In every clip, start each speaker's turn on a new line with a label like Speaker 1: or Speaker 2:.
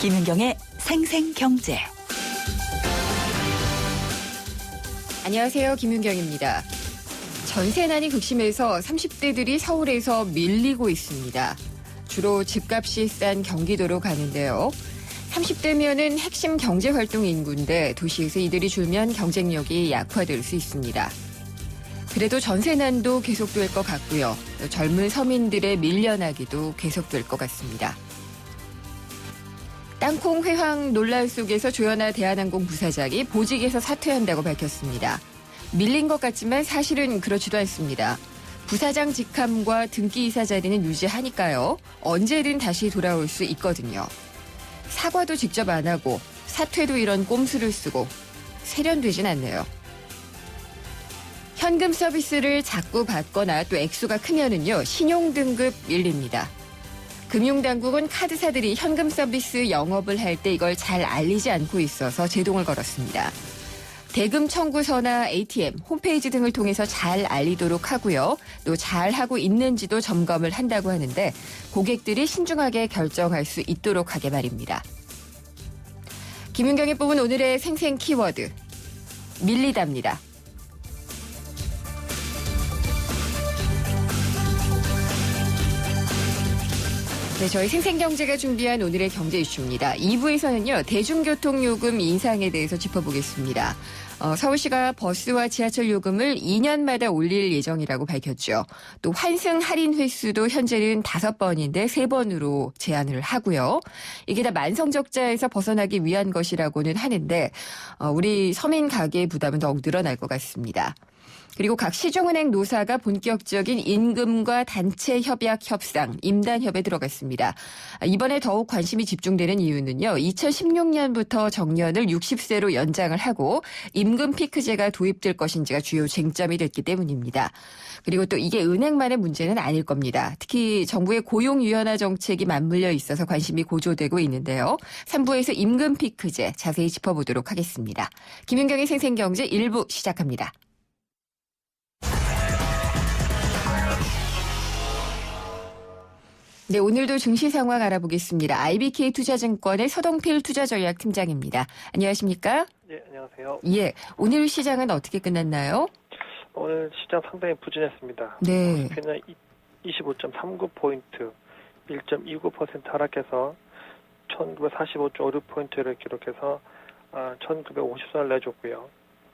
Speaker 1: 김윤경의 생생경제.
Speaker 2: 안녕하세요. 김윤경입니다. 전세난이 극심해서 30대들이 서울에서 밀리고 있습니다. 주로 집값이 싼 경기도로 가는데요. 30대면은 핵심 경제활동 인구인데 도시에서 이들이 줄면 경쟁력이 약화될 수 있습니다. 그래도 전세난도 계속될 것 같고요. 또 젊은 서민들의 밀려나기도 계속될 것 같습니다. 땅콩 회항 논란 속에서 조현아 대한항공 부사장이 보직에서 사퇴한다고 밝혔습니다. 밀린 것 같지만 사실은 그렇지도 않습니다. 부사장 직함과 등기이사 자리는 유지하니까요. 언제든 다시 돌아올 수 있거든요. 사과도 직접 안 하고 사퇴도 이런 꼼수를 쓰고 세련되진 않네요. 현금 서비스를 자꾸 받거나 또 액수가 크면은요. 신용등급 밀립니다. 금융당국은 카드사들이 현금 서비스 영업을 할 때 이걸 잘 알리지 않고 있어서 제동을 걸었습니다. 대금 청구서나 ATM, 홈페이지 등을 통해서 잘 알리도록 하고요. 또 잘하고 있는지도 점검을 한다고 하는데 고객들이 신중하게 결정할 수 있도록 하게 말입니다. 김윤경이 뽑은 오늘의 생생 키워드, 밀리답니다. 네, 저희 생생경제가 준비한 오늘의 경제 이슈입니다. 2부에서는요. 대중교통 요금 인상에 대해서 짚어보겠습니다. 서울시가 버스와 지하철 요금을 2년마다 올릴 예정이라고 밝혔죠. 또 환승 할인 횟수도 현재는 5번인데 3번으로 제한을 하고요. 이게 다 만성적자에서 벗어나기 위한 것이라고는 하는데 우리 서민 가계의 부담은 더욱 늘어날 것 같습니다. 그리고 각 시중은행 노사가 본격적인 임금과 단체 협약 협상, 임단협에 들어갔습니다. 이번에 더욱 관심이 집중되는 이유는요. 2016년부터 정년을 60세로 연장을 하고 임금 피크제가 도입될 것인지가 주요 쟁점이 됐기 때문입니다. 그리고 또 이게 은행만의 문제는 아닐 겁니다. 특히 정부의 고용 유연화 정책이 맞물려 있어서 관심이 고조되고 있는데요. 3부에서 임금 피크제 자세히 짚어보도록 하겠습니다. 김윤경의 생생경제 1부 시작합니다. 네, 오늘도 증시 상황 알아보겠습니다. IBK 투자증권의 서동필 투자전략팀장입니다. 안녕하십니까?
Speaker 3: 네, 안녕하세요.
Speaker 2: 예, 오늘 시장은 어떻게 끝났나요?
Speaker 3: 오늘 시장 상당히 부진했습니다.
Speaker 2: 네.
Speaker 3: 코스피는 25.39포인트, 1.29% 하락해서 1945.56포인트를 기록해서 1950선을 내줬고요.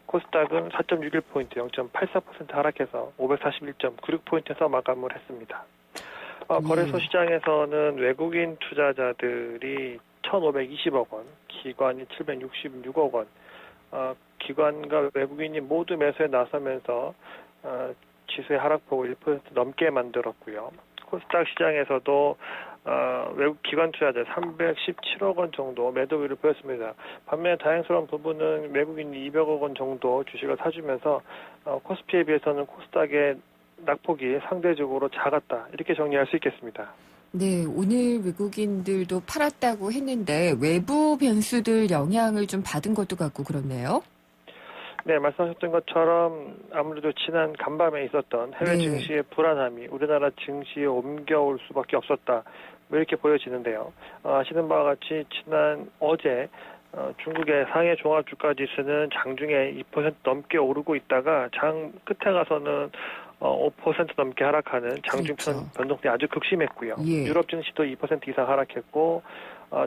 Speaker 3: 코스닥은 4.61포인트, 0.84% 하락해서 541.96포인트에서 마감을 했습니다. 거래소 시장에서는 외국인 투자자들이 1,520억 원, 기관이 766억 원, 기관과 외국인이 모두 매수에 나서면서 지수의 하락폭을 1% 넘게 만들었고요. 코스닥 시장에서도 외국 기관 투자자 317억 원 정도 매도율을 보였습니다. 반면에 다행스러운 부분은 외국인이 200억 원 정도 주식을 사주면서 코스피에 비해서는 코스닥의 낙폭이 상대적으로 작았다. 이렇게 정리할 수 있겠습니다.
Speaker 2: 네, 오늘 외국인들도 팔았다고 했는데 외부 변수들 영향을 좀 받은 것도 같고 그렇네요.
Speaker 3: 네, 말씀하셨던 것처럼 아무래도 지난 간밤에 있었던 해외 증시의 불안함이 우리나라 증시에 옮겨올 수밖에 없었다. 이렇게 보여지는데요. 아시는 바와 같이 지난 어제 중국의 상해 종합주가지수는 장중에 2% 넘게 오르고 있다가 장 끝에 가서는 5% 넘게 하락하는 장중
Speaker 2: 그렇죠.
Speaker 3: 변동성이 아주 극심했고요.
Speaker 2: 예.
Speaker 3: 유럽 증시도 2% 이상 하락했고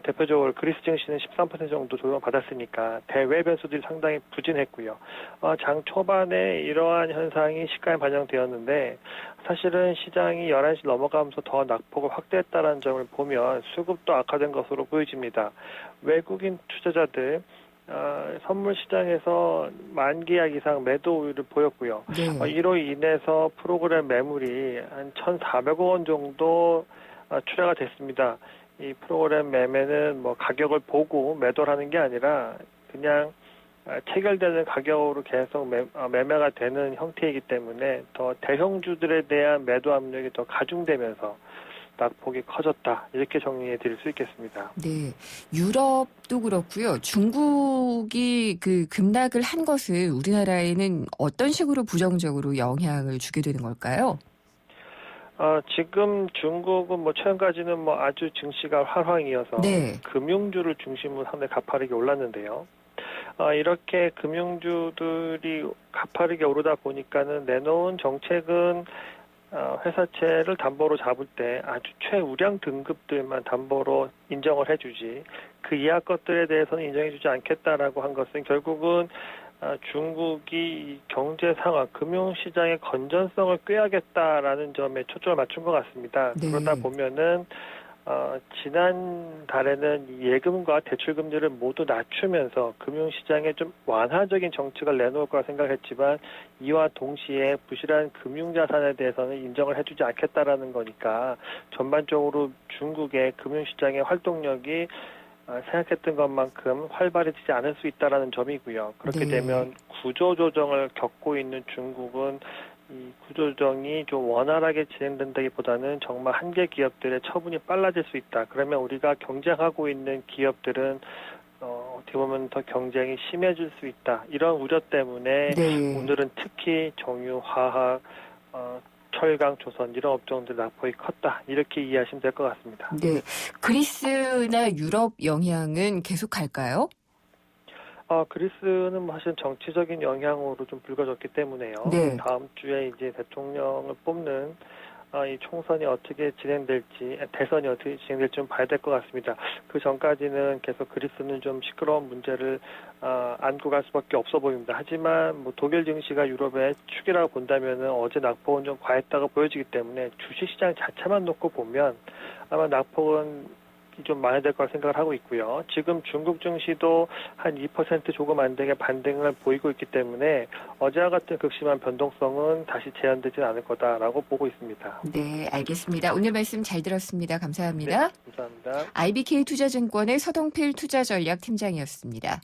Speaker 3: 대표적으로 그리스 증시는 13% 정도 조정을 받았으니까 대외 변수들이 상당히 부진했고요. 장 초반에 이러한 현상이 시가에 반영되었는데 사실은 시장이 11시 넘어가면서 더 낙폭을 확대했다는 점을 보면 수급도 악화된 것으로 보여집니다. 외국인 투자자들 선물 시장에서 만계약 이상 매도 우위를 보였고요.
Speaker 2: 네.
Speaker 3: 이로 인해서 프로그램 매물이 한 1,400억 원 정도 출하가 됐습니다. 이 프로그램 매매는 가격을 보고 매도를 하는 게 아니라 그냥 체결되는 가격으로 계속 매매가 되는 형태이기 때문에 더 대형주들에 대한 매도 압력이 더 가중되면서 낙폭이 커졌다. 이렇게 정리해 드릴 수 있겠습니다.
Speaker 2: 네, 유럽도 그렇고요. 중국이 그 급락을 한 것을 우리나라에는 어떤 식으로 부정적으로 영향을 주게 되는 걸까요?
Speaker 3: 지금 중국은 최근까지는 아주 증시가 활황이어서
Speaker 2: 네.
Speaker 3: 금융주를 중심으로 상당히 가파르게 올랐는데요. 이렇게 금융주들이 가파르게 오르다 보니까는 내놓은 정책은 회사채를 담보로 잡을 때 아주 최우량 등급들만 담보로 인정을 해주지 그 이하 것들에 대해서는 인정해주지 않겠다라고 한 것은 결국은 중국이 경제 상황, 금융시장의 건전성을 꾀하겠다라는 점에 초점을 맞춘 것 같습니다.
Speaker 2: 네.
Speaker 3: 그러다 보면은 지난달에는 예금과 대출금리를 모두 낮추면서 금융시장에 좀 완화적인 정책을 내놓을 거라 생각했지만 이와 동시에 부실한 금융자산에 대해서는 인정을 해주지 않겠다라는 거니까 전반적으로 중국의 금융시장의 활동력이 생각했던 것만큼 활발해지지 않을 수 있다라는 점이고요. 그렇게
Speaker 2: 네.
Speaker 3: 되면 구조조정을 겪고 있는 중국은 이 구조조정이 좀 원활하게 진행된다기보다는 정말 한계 기업들의 처분이 빨라질 수 있다. 그러면 우리가 경쟁하고 있는 기업들은 어떻게 보면 더 경쟁이 심해질 수 있다. 이런 우려 때문에
Speaker 2: 네.
Speaker 3: 오늘은 특히 정유, 화학, 철강, 조선 이런 업종들 낙폭이 컸다. 이렇게 이해하시면 될 것 같습니다.
Speaker 2: 네. 그리스나 유럽 영향은 계속할까요?
Speaker 3: 그리스는 사실 정치적인 영향으로 좀 불거졌기 때문에요.
Speaker 2: 네.
Speaker 3: 다음 주에 이제 대통령을 뽑는 이 총선이 어떻게 진행될지, 대선이 어떻게 진행될지 좀 봐야 될 것 같습니다. 그 전까지는 계속 그리스는 좀 시끄러운 문제를 안고 갈 수밖에 없어 보입니다. 하지만 독일 증시가 유럽의 축이라고 본다면은 어제 낙폭은 좀 과했다고 보여지기 때문에 주식시장 자체만 놓고 보면 아마 낙폭은 좀 많이 될 거라 생각을 하고 있고요. 지금 중국 증시도 한 2% 조금 안 되게 반등을 보이고 있기 때문에 어제와 같은 극심한 변동성은 다시 재현되지는 않을 거다라고 보고 있습니다.
Speaker 2: 네, 알겠습니다. 오늘 말씀 잘 들었습니다. 감사합니다.
Speaker 3: 네, 감사합니다.
Speaker 2: IBK 투자증권의 서동필 투자전략팀장이었습니다.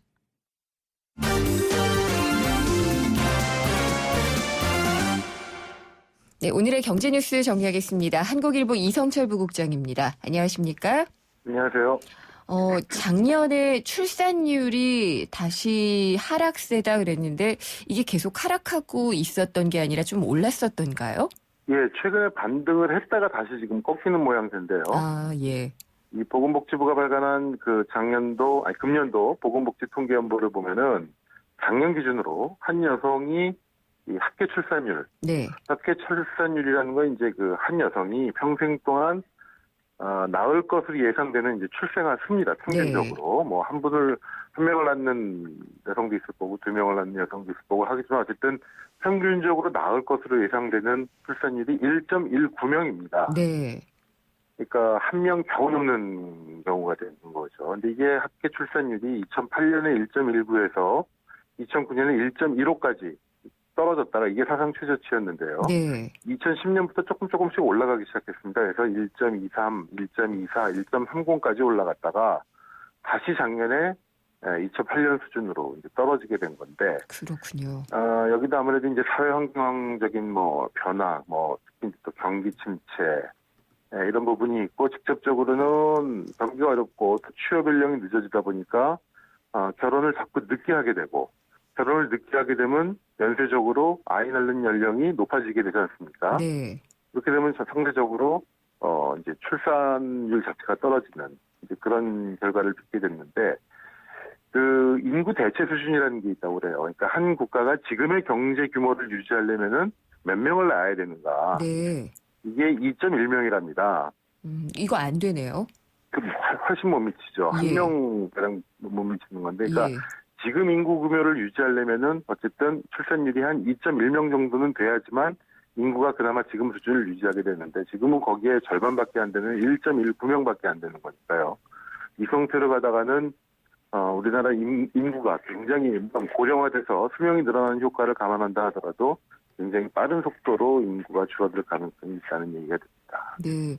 Speaker 2: 네, 오늘의 경제뉴스 정리하겠습니다. 한국일보 이성철 부국장입니다. 안녕하십니까?
Speaker 4: 안녕하세요.
Speaker 2: 작년에 출산율이 다시 하락세다 그랬는데 이게 계속 하락하고 있었던 게 아니라 좀 올랐었던가요?
Speaker 4: 예, 최근에 반등을 했다가 다시 지금 꺾이는 모양새인데요.
Speaker 2: 예.
Speaker 4: 이 보건복지부가 발간한 금년도 보건복지 통계연보를 보면은 작년 기준으로 한 여성이 이 합계 출산율이라는 건 이제 그 한 여성이 평생 동안 낳을 것으로 예상되는 이제 출생아 수입니다. 평균적으로.
Speaker 2: 네.
Speaker 4: 한 명을 낳는 여성도 있을 거고, 두 명을 낳는 여성도 있을 거고 하겠지만 어쨌든 평균적으로 낳을 것으로 예상되는 출산율이 1.19명입니다.
Speaker 2: 네.
Speaker 4: 그러니까 한 명 겨우 넘는 경우가 되는 거죠. 근데 이게 합계 출산율이 2008년에 1.19에서 2009년에 1.15까지 떨어졌다가 이게 사상 최저치였는데요.
Speaker 2: 네.
Speaker 4: 2010년부터 조금씩 올라가기 시작했습니다. 그래서 1.23, 1.24, 1.30까지 올라갔다가 다시 작년에 2008년 수준으로 이제 떨어지게 된 건데.
Speaker 2: 그렇군요.
Speaker 4: 여기도 아무래도 이제 사회 환경적인 변화, 특히 또 경기 침체 이런 부분이 있고 직접적으로는 경기가 어렵고 또 취업 연령이 늦어지다 보니까 결혼을 자꾸 늦게 하게 되고. 결혼을 늦게 하게 되면 연쇄적으로 아이 낳는 연령이 높아지게 되지 않습니까?
Speaker 2: 네.
Speaker 4: 그렇게 되면 상대적으로 이제 출산율 자체가 떨어지는 이제 그런 결과를 빚게 됐는데 그 인구 대체 수준이라는 게 있다고 그래요. 그러니까 한 국가가 지금의 경제 규모를 유지하려면은 몇 명을 낳아야 되는가?
Speaker 2: 네.
Speaker 4: 이게 2.1명이랍니다.
Speaker 2: 이거 안 되네요.
Speaker 4: 훨씬 못 미치죠.
Speaker 2: 예.
Speaker 4: 한 명가량 못 미치는 건데, 그러니까.
Speaker 2: 예.
Speaker 4: 지금 인구 규모를 유지하려면은 어쨌든 출산율이 한 2.1명 정도는 돼야지만 인구가 그나마 지금 수준을 유지하게 되는데 지금은 거기에 절반밖에 안 되는 1.19명밖에 안 되는 거니까요. 이 상태로 가다가는 우리나라 인구가 굉장히 고령화돼서 수명이 늘어나는 효과를 감안한다 하더라도 굉장히 빠른 속도로 인구가 줄어들 가능성이 있다는 얘기가 됩니다.
Speaker 2: 네.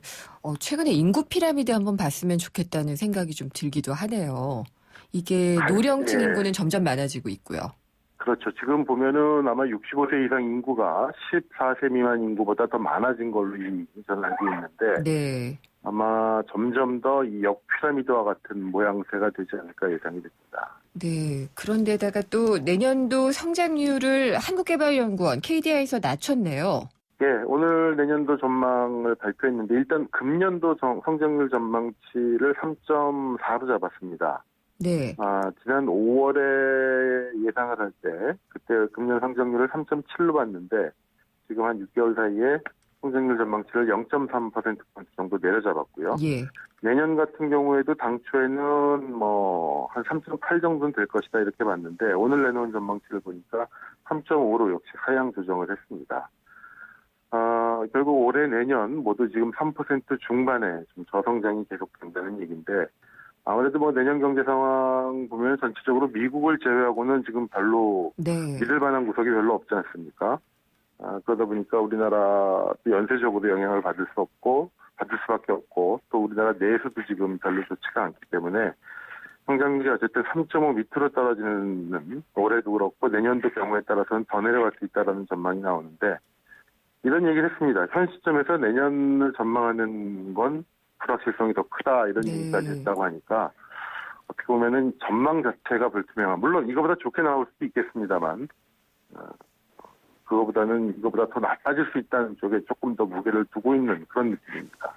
Speaker 2: 최근에 인구 피라미드 한번 봤으면 좋겠다는 생각이 좀 들기도 하네요. 이게 노령층 인구는 점점 많아지고 있고요.
Speaker 4: 그렇죠. 지금 보면은 아마 65세 이상 인구가 14세 미만 인구보다 더 많아진 걸로 저는 알고 있는데
Speaker 2: 네.
Speaker 4: 아마 점점 더 이 역피라미드와 같은 모양새가 되지 않을까 예상이 됩니다.
Speaker 2: 네. 그런데다가 또 내년도 성장률을 한국개발연구원 KDI에서 낮췄네요.
Speaker 4: 예, 오늘 내년도 전망을 발표했는데 일단 금년도 성장률 전망치를 3.4로 잡았습니다.
Speaker 2: 네.
Speaker 4: 지난 5월에 예상을 할 때 그때 금년 성장률을 3.7로 봤는데 지금 한 6개월 사이에 성장률 전망치를 0.3%포인트 정도 내려잡았고요.
Speaker 2: 예.
Speaker 4: 내년 같은 경우에도 당초에는 뭐 한 3.8 정도는 될 것이다 이렇게 봤는데 오늘 내놓은 전망치를 보니까 3.5로 역시 하향 조정을 했습니다. 결국 올해 내년 모두 지금 3% 중반에 좀 저성장이 계속된다는 얘기인데 아무래도 뭐 내년 경제 상황 보면 전체적으로 미국을 제외하고는 지금 별로
Speaker 2: 네.
Speaker 4: 믿을 만한 구석이 별로 없지 않습니까? 그러다 보니까 우리나라도 연쇄적으로 영향을 받을 수밖에 없고 또 우리나라 내에서도 지금 별로 좋지가 않기 때문에 성장률이 어쨌든 3.5 밑으로 떨어지는 올해도 그렇고 내년도 경우에 따라서는 더 내려갈 수 있다는 전망이 나오는데 이런 얘기를 했습니다. 현 시점에서 내년을 전망하는 건 불확실성이 더 크다 이런
Speaker 2: 네.
Speaker 4: 얘기까지 했다고 하니까 어떻게 보면은 전망 자체가 불투명한 물론 이거보다 좋게 나올 수도 있겠습니다만 그거보다는 이거보다 더 나빠질 수 있다는 쪽에 조금 더 무게를 두고 있는 그런 느낌입니다.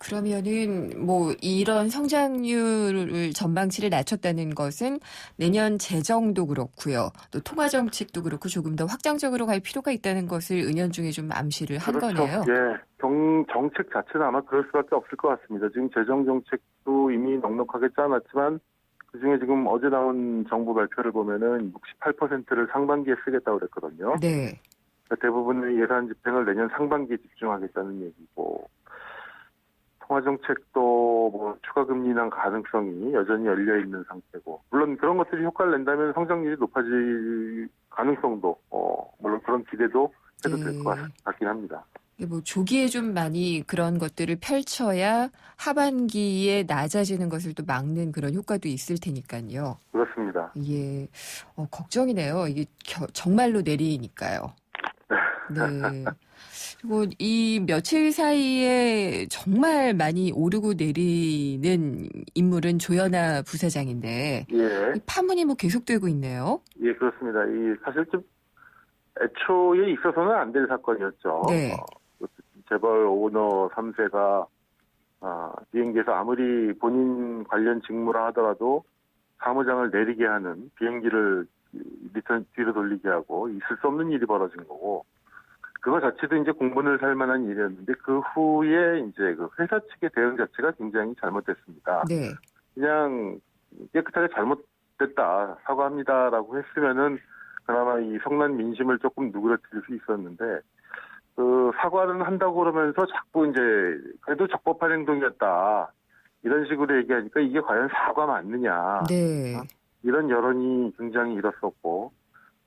Speaker 2: 그러면은 뭐 이런 성장률 전망치를 낮췄다는 것은 내년 재정도 그렇고요. 또 통화 정책도 그렇고 조금 더 확장적으로 갈 필요가 있다는 것을 은연중에 좀 암시를 한
Speaker 4: 그렇죠.
Speaker 2: 거네요.
Speaker 4: 예. 정책 자체는 아마 그럴 수밖에 없을 것 같습니다. 지금 재정 정책도 이미 넉넉하게 짜놨지만 그중에 지금 어제 나온 정부 발표를 보면은 68%를 상반기에 쓰겠다고 그랬거든요.
Speaker 2: 네.
Speaker 4: 대부분의 예산 집행을 내년 상반기에 집중하겠다는 얘기고 통화정책도 뭐 추가 금리 인하 가능성이 여전히 열려 있는 상태고 물론 그런 것들이 효과를 낸다면 성장률이 높아질 가능성도 물론 그런 기대도 해도 될 것 같긴 합니다.
Speaker 2: 뭐 조기에 좀 많이 그런 것들을 펼쳐야 하반기에 낮아지는 것을 또 막는 그런 효과도 있을 테니까요.
Speaker 4: 그렇습니다.
Speaker 2: 예, 걱정이네요. 이게 정말로 내리니까요. 네. 그리고 이 며칠 사이에 정말 많이 오르고 내리는 인물은 조현아 부사장인데
Speaker 4: 예.
Speaker 2: 이 파문이 뭐 계속되고 있네요.
Speaker 4: 예, 그렇습니다. 사실 좀 애초에 있어서는 안 될 사건이었죠.
Speaker 2: 네.
Speaker 4: 재벌 오너 3세가 비행기에서 아무리 본인 관련 직무라 하더라도 사무장을 내리게 하는 비행기를 뒤로 돌리게 하고 있을 수 없는 일이 벌어진 거고 그거 자체도 이제 공분을 살 만한 일이었는데 그 후에 이제 그 회사 측의 대응 자체가 굉장히 잘못됐습니다.
Speaker 2: 네.
Speaker 4: 그냥 깨끗하게 잘못됐다 사과합니다라고 했으면은 그나마 이 성난 민심을 조금 누그러뜨릴 수 있었는데 그 사과는 한다고 그러면서 자꾸 이제 그래도 적법한 행동이었다 이런 식으로 얘기하니까 이게 과연 사과 맞느냐
Speaker 2: 네.
Speaker 4: 이런 여론이 굉장히 일었었고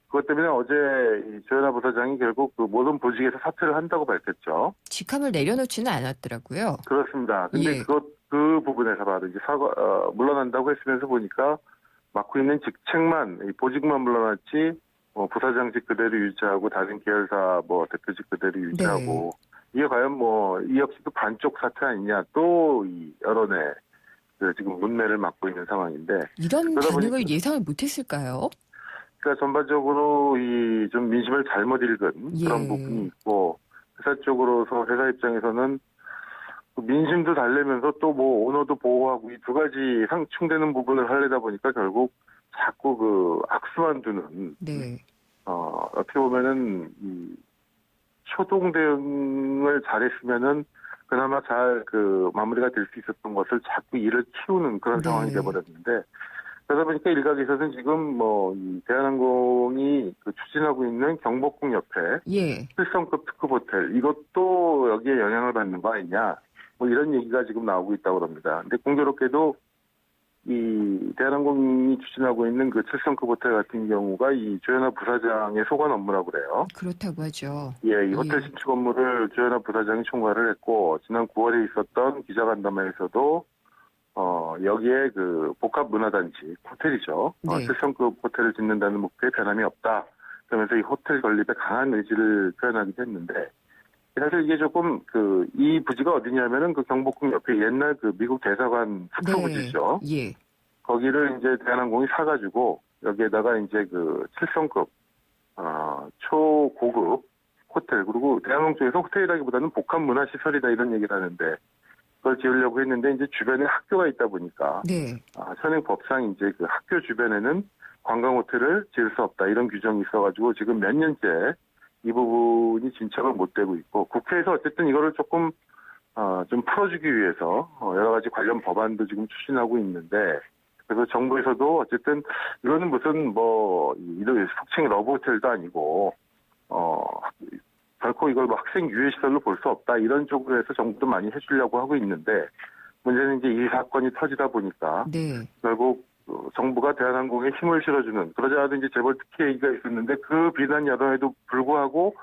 Speaker 4: 그것 때문에 어제 조현아 부사장이 결국 그 모든 보직에서 사퇴를 한다고 밝혔죠.
Speaker 2: 직함을 내려놓지는 않았더라고요.
Speaker 4: 그렇습니다. 근데
Speaker 2: 예.
Speaker 4: 그 부분에서 바로 이제 물러난다고 했으면서 보니까 맡고 있는 직책만 보직만 물러났지 부사장직 그대로 유지하고 다른 계열사 대표직 그대로 유지하고 이게 과연 이 역시도 반쪽 사퇴 아니냐 또 이 여론에 지금 문매를 맞고 있는 상황인데
Speaker 2: 이런 반응을 예상을 못했을까요?
Speaker 4: 그러니까 전반적으로 좀 민심을 잘못 읽은 그런 부분이 있고 회사 쪽으로서 회사 입장에서는 민심도 달래면서 또 오너도 보호하고 이 두 가지 상충되는 부분을 하려다 보니까 결국 자꾸 그 악수만 두는 어떻게 보면은 이 초동 대응을 잘했으면은 그나마 잘 마무리가 될 수 있었던 것을 자꾸 일을 키우는 그런 상황이 돼버렸는데 그러다 보니까 일각에서는 지금 이 대한항공이 추진하고 있는 경복궁 옆에 7성급 특급 호텔 이것도 여기에 영향을 받는 거 아니냐 이런 얘기가 지금 나오고 있다고 합니다. 근데 공교롭게도 이 대한항공이 추진하고 있는 그 7성급 호텔 같은 경우가 이 조현아 부사장의 소관 업무라고 그래요.
Speaker 2: 그렇다고 하죠.
Speaker 4: 예, 이 호텔 신축 업무를 조현아 부사장이 총괄을 했고 지난 9월에 있었던 기자간담회에서도 여기에 복합 문화단지 호텔이죠. 7성급 호텔을 짓는다는 목표에 변함이 없다. 그러면서 이 호텔 건립에 강한 의지를 표현하기도 했는데 사실 이게 조금 이 부지가 어디냐면은 경복궁 옆에 옛날 미국 대사관 숙소 부지죠. 거기를 이제 대한항공이 사가지고 여기에다가 이제 7성급 초고급 호텔, 그리고 대한항공 쪽에서 호텔이라기보다는 복합문화시설이다 이런 얘기를 하는데 그걸 지으려고 했는데 이제 주변에 학교가 있다 보니까
Speaker 2: 네.
Speaker 4: 현행 법상 이제 그 학교 주변에는 관광 호텔을 지을 수 없다 이런 규정이 있어가지고 지금 몇 년째 이 부분이 진척을 못 되고 있고 국회에서 어쨌든 이거를 조금 좀 풀어주기 위해서 여러 가지 관련 법안도 지금 추진하고 있는데 그래서 정부에서도 어쨌든 이거는 무슨 이런 속칭 러브 호텔도 아니고 결코 이걸 학생 유해 시설로 볼 수 없다 이런 쪽으로 해서 정부도 많이 해주려고 하고 있는데 문제는 이제 이 사건이 터지다 보니까
Speaker 2: 네.
Speaker 4: 결국 정부가 대한항공에 힘을 실어주는 그러지 않아도 이제 재벌 특혜 얘기가 있었는데 그 비난 여론에도 불구하고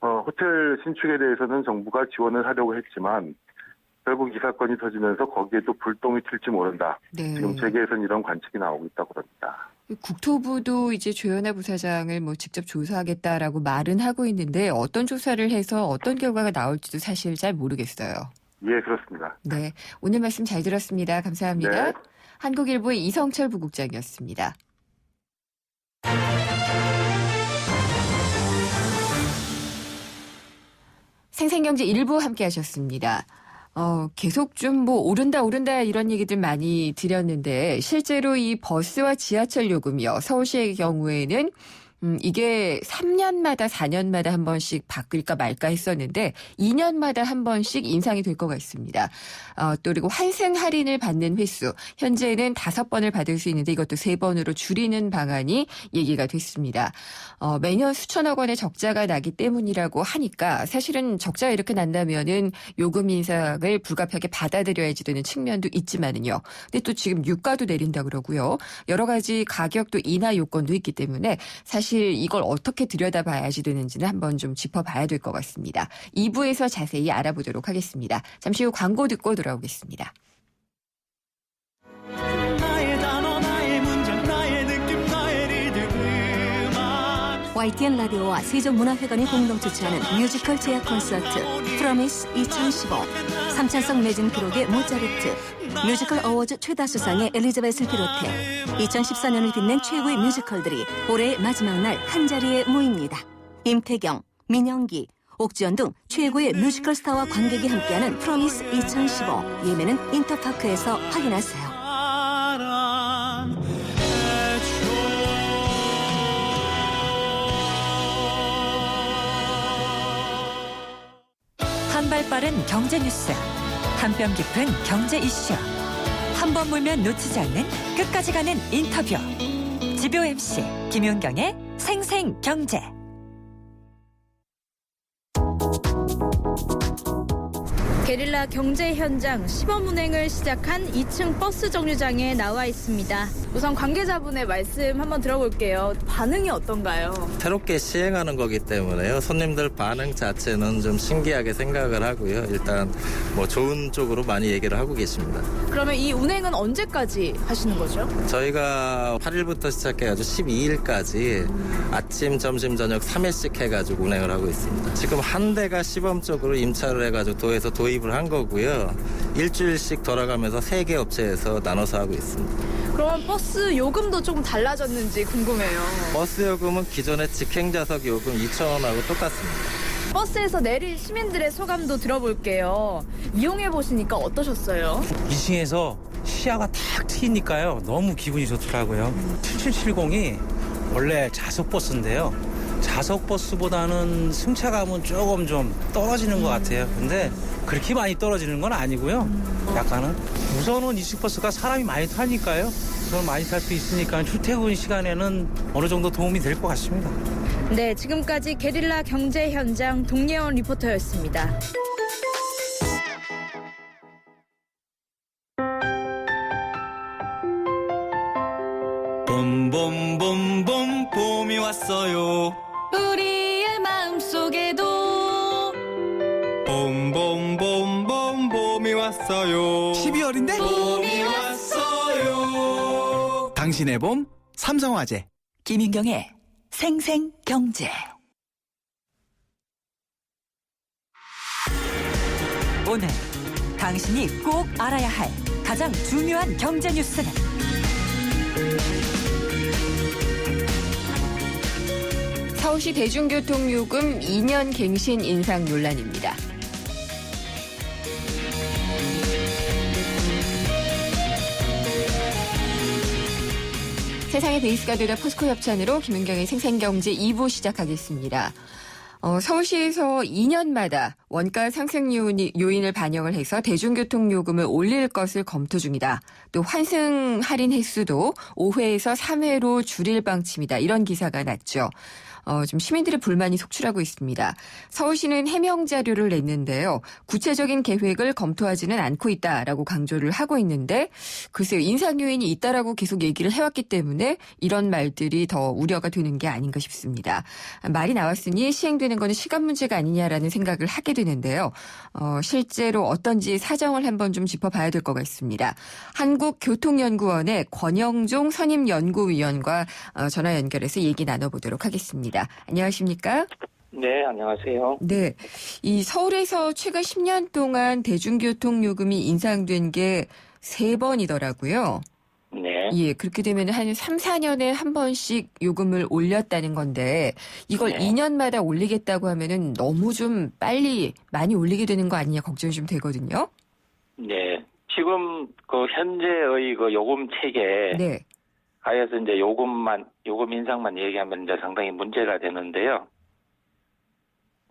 Speaker 4: 호텔 신축에 대해서는 정부가 지원을 하려고 했지만 결국 이 사건이 터지면서 거기에 또 불똥이 튈지 모른다.
Speaker 2: 네.
Speaker 4: 지금 재계에서는 이런 관측이 나오고 있다고 합니다.
Speaker 2: 국토부도 이제 조현아 부사장을 직접 조사하겠다라고 말은 하고 있는데 어떤 조사를 해서 어떤 결과가 나올지도 사실 잘 모르겠어요.
Speaker 4: 예, 그렇습니다.
Speaker 2: 네. 오늘 말씀 잘 들었습니다. 감사합니다.
Speaker 4: 네.
Speaker 2: 한국일보의 이성철 부국장이었습니다. 생생경제 일부 함께 하셨습니다. 계속 좀 오른다 이런 얘기들 많이 드렸는데 실제로 이 버스와 지하철 요금이요. 서울시의 경우에는 이게 3년마다 4년마다 한 번씩 바뀔까 말까 했었는데 2년마다 한 번씩 인상이 될 것 같습니다. 또 그리고 환승 할인을 받는 횟수 현재는 5번을 받을 수 있는데 이것도 3번으로 줄이는 방안이 얘기가 됐습니다. 매년 수천억 원의 적자가 나기 때문이라고 하니까 사실은 적자가 이렇게 난다면은 요금 인상을 불가피하게 받아들여야지 되는 측면도 있지만은요. 근데 또 지금 유가도 내린다 그러고요. 여러 가지 가격도 인하 요건도 있기 때문에 사실 이걸 어떻게 들여다봐야지 되는지는 한번 좀 짚어봐야 될 것 같습니다. 2부에서 자세히 알아보도록 하겠습니다. 잠시 후 광고 듣고 돌아오겠습니다.
Speaker 5: 나의 단어, 나의 문장, 나의 느낌, 나의 리듬 음악.
Speaker 6: YTN 라디오와 세종문화회관이 공동 주최하는 뮤지컬 제약 콘서트 프로미스 2015 삼찬성 매진 기록의 모차르트 뮤지컬 어워즈 최다 수상의 엘리자벳을 비롯해 2014년을 빛낸 최고의 뮤지컬들이 올해의 마지막 날 한자리에 모입니다. 임태경, 민영기, 옥지연 등 최고의 뮤지컬 스타와 관객이 함께하는 프로미스 2015 예매는 인터파크에서 확인하세요.
Speaker 1: 한 발 빠른 경제 뉴스, 한 뼘 깊은 경제 이슈, 한 번 물면 놓치지 않는 끝까지 가는 인터뷰. 지표 MC 김윤경의 생생경제.
Speaker 7: 게릴라 경제 현장 시범 운행을 시작한 2층 버스 정류장에 나와 있습니다. 우선 관계자분의 말씀 한번 들어볼게요. 반응이 어떤가요?
Speaker 8: 새롭게 시행하는 거기 때문에요. 손님들 반응 자체는 좀 신기하게 생각을 하고요. 일단 좋은 쪽으로 많이 얘기를 하고 계십니다.
Speaker 7: 그러면 이 운행은 언제까지 하시는 거죠?
Speaker 8: 저희가 8일부터 시작해가지고 12일까지 아침, 점심, 저녁 3회씩 해가지고 운행을 하고 있습니다. 지금 한 대가 시범적으로 임차를 해가지고 도에서 도입을 한 거고요. 일주일씩 돌아가면서 3개 업체에서 나눠서 하고 있습니다.
Speaker 7: 그럼 버스 요금도 조금 달라졌는지 궁금해요.
Speaker 8: 버스 요금은 기존의 직행좌석 요금 2,000원하고 똑같습니다.
Speaker 7: 버스에서 내린 시민들의 소감도 들어볼게요. 이용해 보시니까 어떠셨어요?
Speaker 9: 2층에서 시야가 탁 트이니까요. 너무 기분이 좋더라고요. 7770이 원래 좌석버스인데요. 좌석버스보다는 승차감은 조금 좀 떨어지는 것 같아요. 근데 그렇게 많이 떨어지는 건 아니고요. 약간은 우선은 이층버스가 사람이 많이 타니까요. 우선 많이 탈 수 있으니까 출퇴근 시간에는 어느 정도 도움이 될 것 같습니다.
Speaker 7: 네, 지금까지 게릴라 경제 현장 동예원 리포터였습니다.
Speaker 5: 봄봄봄봄 봄이 왔어요.
Speaker 7: 우리의 마음속에도
Speaker 5: 봄봄봄봄 봄이 왔어요.
Speaker 10: 12월인데?
Speaker 5: 봄이 왔어요.
Speaker 10: 당신의 봄 삼성화재.
Speaker 1: 김윤경의 생생경제. 오늘 당신이 꼭 알아야 할 가장 중요한 경제 뉴스는
Speaker 2: 서울시 대중교통요금 2년 갱신 인상 논란입니다. 세상의 베이스가 되다 포스코 협찬으로 김은경의 생생경제 2부 시작하겠습니다. 서울시에서 2년마다 원가 상승 요인을 반영을 해서 대중교통 요금을 올릴 것을 검토 중이다. 또 환승 할인 횟수도 5회에서 3회로 줄일 방침이다. 이런 기사가 났죠. 좀 시민들의 불만이 속출하고 있습니다. 서울시는 해명 자료를 냈는데요. 구체적인 계획을 검토하지는 않고 있다라고 강조를 하고 있는데 글쎄요. 인상 요인이 있다라고 계속 얘기를 해왔기 때문에 이런 말들이 더 우려가 되는 게 아닌가 싶습니다. 말이 나왔으니 시행되는 거는 시간 문제가 아니냐라는 생각을 하게 되는데요. 실제로 어떤지 사정을 한번 좀 짚어봐야 될 것 같습니다. 한국교통연구원의 권영종 선임연구위원과 전화 연결해서 얘기 나눠보도록 하겠습니다. 안녕하십니까?
Speaker 11: 네, 안녕하세요.
Speaker 2: 네. 이 서울에서 최근 10년 동안 대중교통 요금이 인상된 게 3번이더라고요.
Speaker 11: 네.
Speaker 2: 예, 그렇게 되면 한 3, 4년에 한 번씩 요금을 올렸다는 건데 이걸
Speaker 11: 네.
Speaker 2: 2년마다 올리겠다고 하면은 너무 좀 빨리 많이 올리게 되는 거 아니냐 걱정이 좀 되거든요.
Speaker 11: 네. 지금 그 현재의 그 요금 체계
Speaker 2: 네.
Speaker 11: 하여서 이제 요금 인상만 얘기하면 이제 상당히 문제가 되는데요.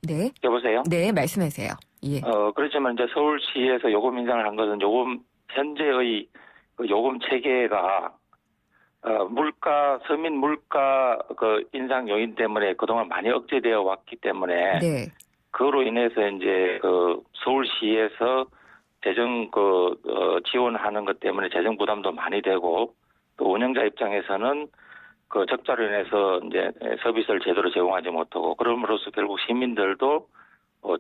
Speaker 2: 네.
Speaker 11: 여보세요?
Speaker 2: 네, 말씀하세요. 예.
Speaker 11: 그렇지만 이제 서울시에서 요금 인상을 한 것은 현재의 그 요금 체계가 서민 물가 그 인상 요인 때문에 그동안 많이 억제되어 왔기 때문에
Speaker 2: 네.
Speaker 11: 그로 인해서 이제 그 서울시에서 재정 지원하는 것 때문에 재정 부담도 많이 되고 또 운영자 입장에서는 그 적자로 인해서 이제 서비스를 제대로 제공하지 못하고 그럼으로써 결국 시민들도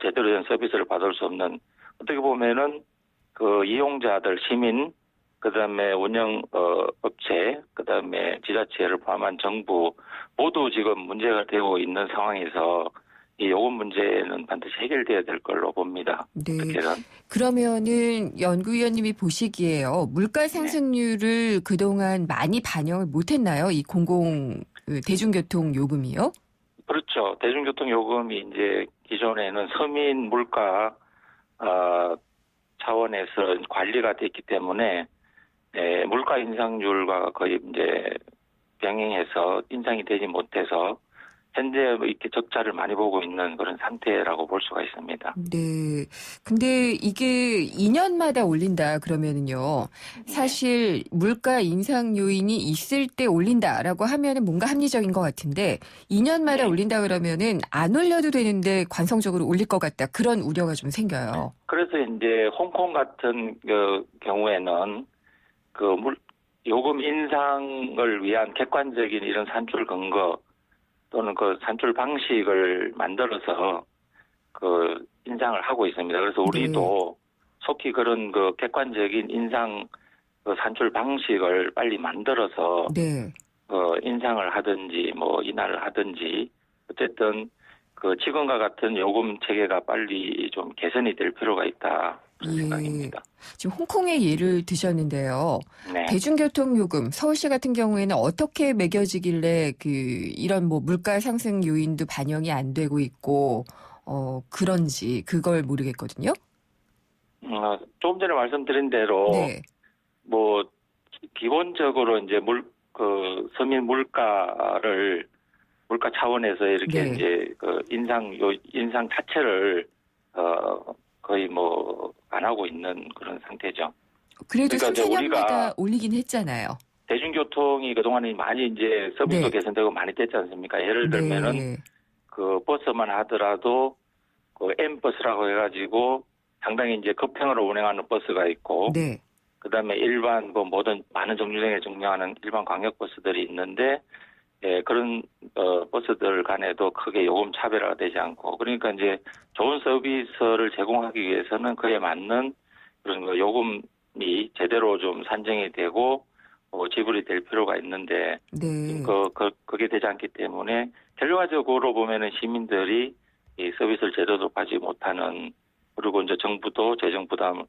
Speaker 11: 제대로 된 서비스를 받을 수 없는 어떻게 보면은 그 이용자들 시민 그다음에 운영 업체 그다음에 지자체를 포함한 정부 모두 지금 문제가 되고 있는 상황에서 이 요금 문제는 반드시 해결돼야 될 걸로 봅니다.
Speaker 2: 네.
Speaker 11: 어떻게든.
Speaker 2: 그러면은 연구위원님이 보시기에요. 물가 상승률을 그동안 많이 반영을 못했나요? 이 대중교통 요금이요?
Speaker 11: 그렇죠. 대중교통 요금이 이제 기존에는 서민 물가 차원에서 관리가 됐기 때문에 물가 인상률과 거의 이제 병행해서 인상이 되지 못해서 현재 이렇게 적자를 많이 보고 있는 그런 상태라고 볼 수가 있습니다.
Speaker 2: 네. 근데 이게 2년마다 올린다 그러면은요. 사실 물가 인상 요인이 있을 때 올린다라고 하면은 뭔가 합리적인 것 같은데 2년마다
Speaker 11: 네.
Speaker 2: 올린다 그러면은 안 올려도 되는데 관성적으로 올릴 것 같다. 그런 우려가 좀 생겨요.
Speaker 11: 그래서 이제 홍콩 같은 경우에는 요금 인상을 위한 객관적인 이런 산출 근거 또는 그 산출 방식을 만들어서 그 인상을 하고 있습니다. 그래서 우리도 속히 그런 그 객관적인 인상 산출 방식을 빨리 만들어서
Speaker 2: 네.
Speaker 11: 인상을 하든지 뭐 인하를 하든지 어쨌든 그 지금과 같은 요금 체계가 빨리 좀 개선이 될 필요가 있다. 그런 생각입니다.
Speaker 2: 지금 홍콩의 예를 드셨는데요.
Speaker 11: 네.
Speaker 2: 대중교통 요금 서울시 같은 경우에는 어떻게 매겨지길래 이런 뭐 물가 상승 요인도 반영이 안 되고 있고 그런지 그걸 모르겠거든요.
Speaker 11: 조금 전에 말씀드린 대로
Speaker 2: 네.
Speaker 11: 뭐 기본적으로 이제 서민 물가 차원에서 이렇게
Speaker 2: 네.
Speaker 11: 이제 그 인상 자체를 거의 뭐 안 하고 있는 그런 상태죠.
Speaker 2: 그래도
Speaker 11: 그러니까
Speaker 2: 3, 4년마다
Speaker 11: 우리가
Speaker 2: 올리긴 했잖아요.
Speaker 11: 대중교통이 그동안에 많이 이제 서비스도
Speaker 2: 네.
Speaker 11: 개선되고 많이 됐지 않습니까? 예를 들면은
Speaker 2: 네.
Speaker 11: 그 버스만 하더라도 그 M버스라고 해가지고 상당히 이제 급행으로 운행하는 버스가 있고
Speaker 2: 네.
Speaker 11: 그다음에 일반 모든 많은 종류에 증량하는 일반 광역버스들이 있는데 그런 버스들 간에도 크게 요금 차별화가 되지 않고 그러니까 이제 좋은 서비스를 제공하기 위해서는 그에 맞는 그런 요금이 제대로 좀 산정이 되고 지불이 될 필요가 있는데
Speaker 2: 네.
Speaker 11: 그게 되지 않기 때문에 결과적으로 보면은 시민들이 이 서비스를 제대로 받지 못하는 그리고 이제 정부도 재정 부담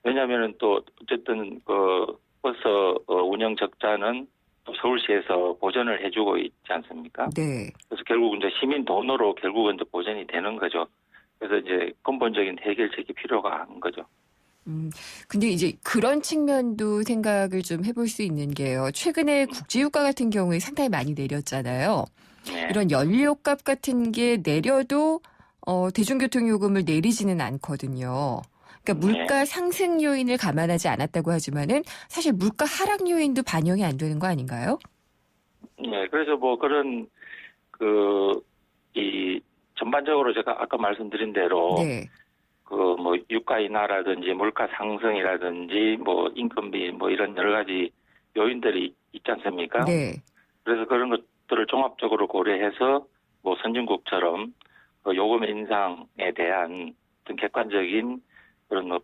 Speaker 11: 왜냐하면은 또 어쨌든 그 버스 운영 적자는 서울시에서 보전을 해주고 있지 않습니까?
Speaker 2: 네.
Speaker 11: 그래서 결국 이제 시민 돈으로 결국은 이제 보전이 되는 거죠. 그래서 이제 근본적인 해결책이 필요가 한 거죠.
Speaker 2: 근데 이제 그런 측면도 생각을 좀 해볼 수 있는 게요. 최근에 국제유가 같은 경우에 상당히 많이 내렸잖아요.
Speaker 11: 네.
Speaker 2: 이런 연료값 같은 게 내려도 대중교통 요금을 내리지는 않거든요. 그러니까 물가 상승 요인을 감안하지 않았다고 하지만은 사실 물가 하락 요인도 반영이 안 되는 거 아닌가요?
Speaker 11: 네, 그래서 뭐 그런 이 전반적으로 제가 아까 말씀드린 대로
Speaker 2: 네.
Speaker 11: 그 뭐 유가 인하라든지 물가 상승이라든지 뭐 인건비 뭐 이런 여러 가지 요인들이 있지 않습니까?
Speaker 2: 네.
Speaker 11: 그래서 그런 것들을 종합적으로 고려해서 뭐 선진국처럼 그 요금 인상에 대한 어떤 객관적인 그런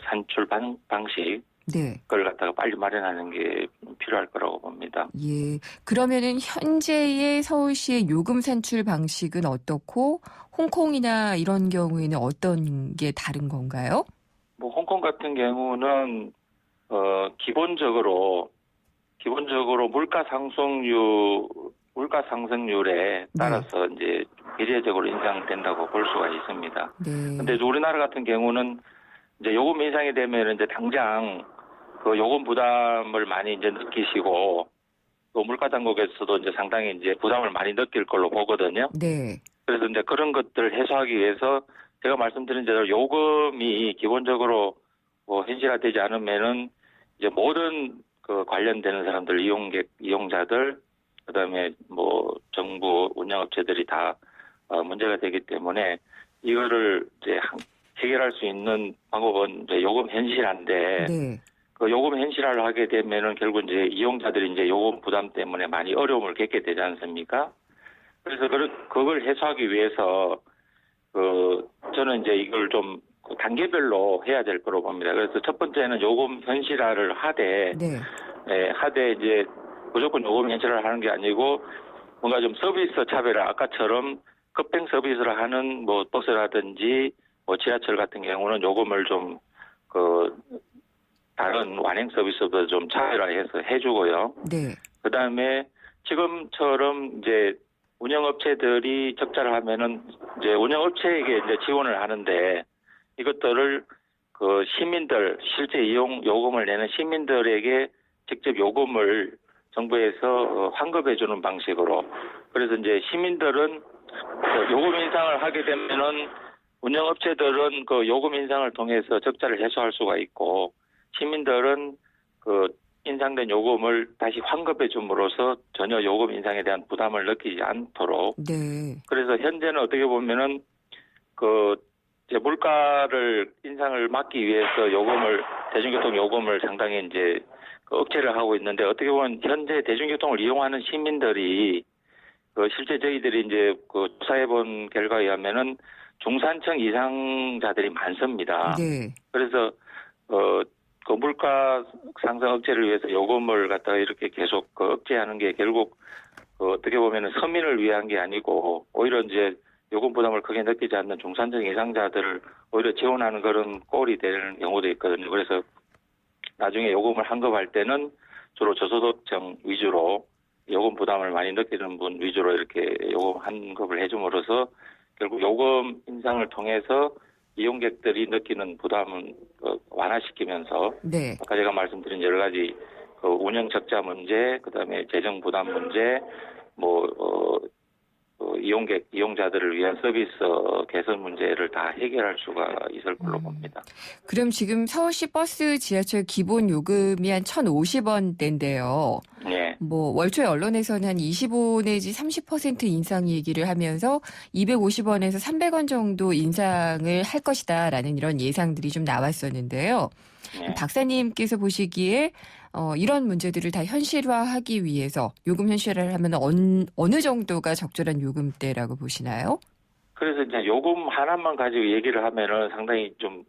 Speaker 11: 산출 방식
Speaker 2: 네.
Speaker 11: 그걸 갖다가 빨리 마련하는 게 필요할 거라고 봅니다.
Speaker 2: 예. 그러면은 현재의 서울시의 요금 산출 방식은 어떻고 홍콩이나 이런 경우에는 어떤 게 다른 건가요?
Speaker 11: 뭐 홍콩 같은 경우는 기본적으로 물가 상승률에 따라서 이제 비례적으로 인상된다고 볼 수가 있습니다.
Speaker 2: 네.
Speaker 11: 근데 우리나라 같은 경우는 이제 요금 인상이 되면 이제 당장 그 요금 부담을 많이 이제 느끼시고 또 물가 당국에서도 이제 상당히 이제 부담을 많이 느낄 걸로 보거든요.
Speaker 2: 네.
Speaker 11: 그래서 이제 그런 것들을 해소하기 위해서 제가 말씀드린 대로 요금이 기본적으로 뭐 현실화되지 않으면은 이제 모든 그 관련되는 사람들, 이용자들, 그다음에 뭐 정부 운영업체들이 다 문제가 되기 때문에 이거를 이제 해결할 수 있는 방법은 이제 요금 현실화인데
Speaker 2: 네.
Speaker 11: 그 요금 현실화를 하게 되면은 결국 이제 이용자들이 이제 요금 부담 때문에 많이 어려움을 겪게 되지 않습니까? 그래서 그걸 해소하기 위해서 저는 이제 이걸 좀 단계별로 해야 될 거로 봅니다. 그래서 첫 번째는 요금 현실화를 하되 이제 무조건 요금 현실화를 하는 게 아니고 뭔가 좀 서비스 차별화 아까처럼 급행 서비스를 하는 뭐 버스라든지 뭐 지하철 같은 경우는 요금을 좀 다른 완행 서비스보다 좀 차별화해서 해주고요.
Speaker 2: 네.
Speaker 11: 그다음에 지금처럼 이제 운영업체들이 적자를 하면은 이제 운영업체에게 이제 지원을 하는데 이것들을 그 시민들 실제 요금을 내는 시민들에게 직접 요금을 정부에서 환급해주는 방식으로 그래서 이제 시민들은 요금 인상을 하게 되면은 운영업체들은 그 요금 인상을 통해서 적자를 해소할 수가 있고 시민들은 그 인상된 요금을 다시 환급해 줌으로써 전혀 요금 인상에 대한 부담을 느끼지 않도록.
Speaker 2: 네.
Speaker 11: 그래서 현재는 어떻게 보면은 이제 물가를 인상을 막기 위해서 대중교통 요금을 상당히 이제 억제를 하고 있는데 어떻게 보면 현재 대중교통을 이용하는 시민들이 실제 저희들이 이제 조사해 본 결과에 의하면은 중산층 이상자들이 많습니다.
Speaker 2: 네.
Speaker 11: 그래서 그 물가 상승 억제를 위해서 요금을 갖다가 이렇게 계속 억제하는 게 결국 어떻게 보면은 서민을 위한 게 아니고 오히려 이제 요금 부담을 크게 느끼지 않는 중산층 이상자들을 오히려 지원하는 그런 꼴이 되는 경우도 있거든요. 그래서 나중에 요금을 환급할 때는 주로 저소득층 위주로 요금 부담을 많이 느끼는 분 위주로 이렇게 요금 환급을 해줌으로써 결국 요금 인상을 통해서 이용객들이 느끼는 부담은 완화시키면서
Speaker 2: 네.
Speaker 11: 아까 제가 말씀드린 여러 가지 운영 적자 문제, 그다음에 재정 부담 문제, 이용자들을 위한 서비스 개선 문제를 다 해결할 수가 있을 걸로 봅니다.
Speaker 2: 그럼 지금 서울시 버스 지하철 기본 요금이 한 1,050원대인데요.
Speaker 11: 네.
Speaker 2: 뭐 월초에 언론에서는 한 25 내지 30% 인상 얘기를 하면서 250원에서 300원 정도 인상을 할 것이다라는 이런 예상들이 좀 나왔었는데요.
Speaker 11: 네.
Speaker 2: 박사님께서 보시기에 이런 문제들을 다 현실화하기 위해서 요금 현실화를 하면 어느 정도가 적절한 요금대라고 보시나요?
Speaker 11: 그래서 이제 요금 하나만 가지고 얘기를 하면은 상당히 좀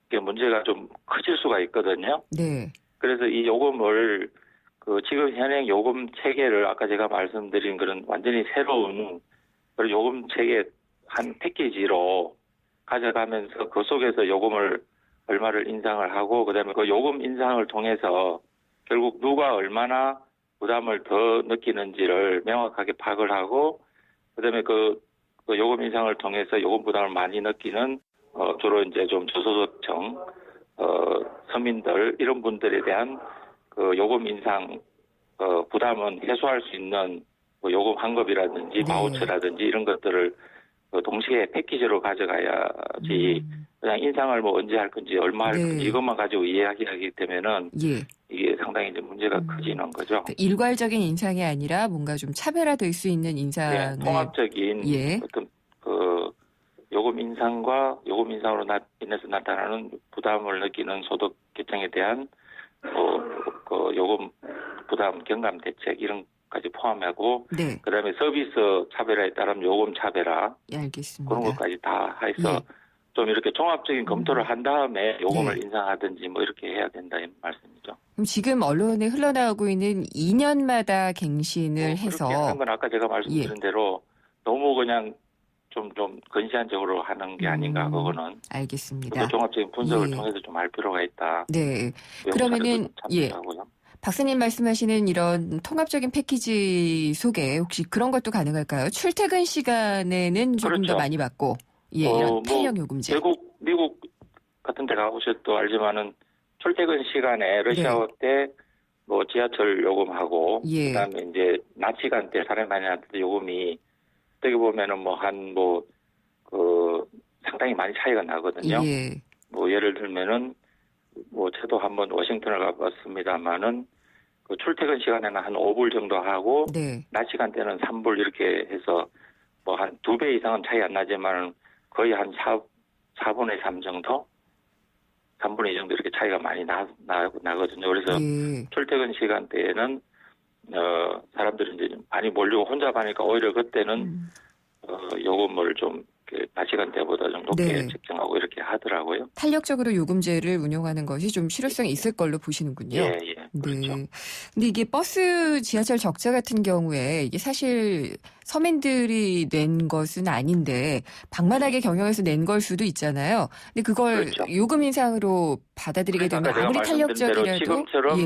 Speaker 11: 이게 문제가 좀 커질 수가 있거든요.
Speaker 2: 네.
Speaker 11: 그래서 이 요금을 지금 현행 요금 체계를 아까 제가 말씀드린 그런 완전히 새로운 그런 요금 체계 한 패키지로 가져가면서 그 속에서 요금을 얼마를 인상을 하고 그다음에 그 요금 인상을 통해서 결국 누가 얼마나 부담을 더 느끼는지를 명확하게 파악을 하고 그다음에 그 요금 인상을 통해서 요금 부담을 많이 느끼는 주로 이제 좀 저소득층 서민들 이런 분들에 대한 그 요금 인상 부담은 해소할 수 있는 뭐 요금 환급이라든지 바우처라든지 이런 것들을 동시에 패키지로 가져가야지 그냥 인상을 뭐 언제 할 건지 얼마 할 건지 이것만 가지고 이야기하기 때문에는 이게 상당히 이제 문제가 커지는 거죠.
Speaker 2: 일괄적인 인상이 아니라 뭔가 좀 차별화될 수 있는 인상을
Speaker 11: 통합적인 어떤 그 요금 인상과 요금 인상으로 인해서 나타나는 부담을 느끼는 소득 계층에 대한 그 요금 부담 경감 대책 이런 까지 포함하고 그다음에 서비스 차별화에 따른 요금 차별화
Speaker 2: 알겠습니다.
Speaker 11: 그런 것까지 다 해서 좀 이렇게 종합적인 검토를 한 다음에 요금을 인상하든지 뭐 이렇게 해야 된다 이 말씀이죠.
Speaker 2: 그럼 지금 언론에 흘러나오고 있는 2년마다 갱신을 해서
Speaker 11: 그렇게 하는 건 아까 제가 말씀드린 대로 너무 그냥 좀 건시안적으로 하는 게 아닌가 그거는.
Speaker 2: 알겠습니다.
Speaker 11: 종합적인 분석을 통해서 좀 알 필요가 있다.
Speaker 2: 네. 그러면은 박사님 말씀하시는 이런 통합적인 패키지 속에 혹시 그런 것도 가능할까요? 출퇴근 시간에는 조금 더 많이 받고 이런 탄력 요금제.
Speaker 11: 미국 같은 데 가보셔도 알지만은 출퇴근 시간에 러시아워 때 뭐 지하철 요금하고 그다음에 이제 낮 시간 대 사람이 많이 나올 때 요금이 어떻게 보면은 상당히 많이 차이가 나거든요. 뭐 예를 들면은 뭐 저도 한번 워싱턴을 가봤습니다만은 그 출퇴근 시간에는 한 5불 정도 하고 낮 시간 때는 3불 이렇게 해서 뭐 한 2배 이상은 차이 안 나지만 거의 한 4분의 3 정도? 3분의 2 정도 이렇게 차이가 많이 나거든요. 그래서 출퇴근 시간대에는 사람들이 이제 좀 많이 몰리고 혼자 가니까 오히려 그때는 요금을 좀 낮 시간대보다 좀 높게 책정하고 이렇게 하더라고요.
Speaker 2: 탄력적으로 요금제를 운용하는 것이 좀 실효성이 있을 걸로 보시는군요.
Speaker 11: 그렇죠.
Speaker 2: 근데 이게 버스, 지하철 적자 같은 경우에 이게 사실 서민들이 낸 것은 아닌데 방만하게 경영해서 낸 걸 수도 있잖아요. 근데 그걸 요금 인상으로 받아들이게 되면 아무리 탄력적이라도
Speaker 11: 지금처럼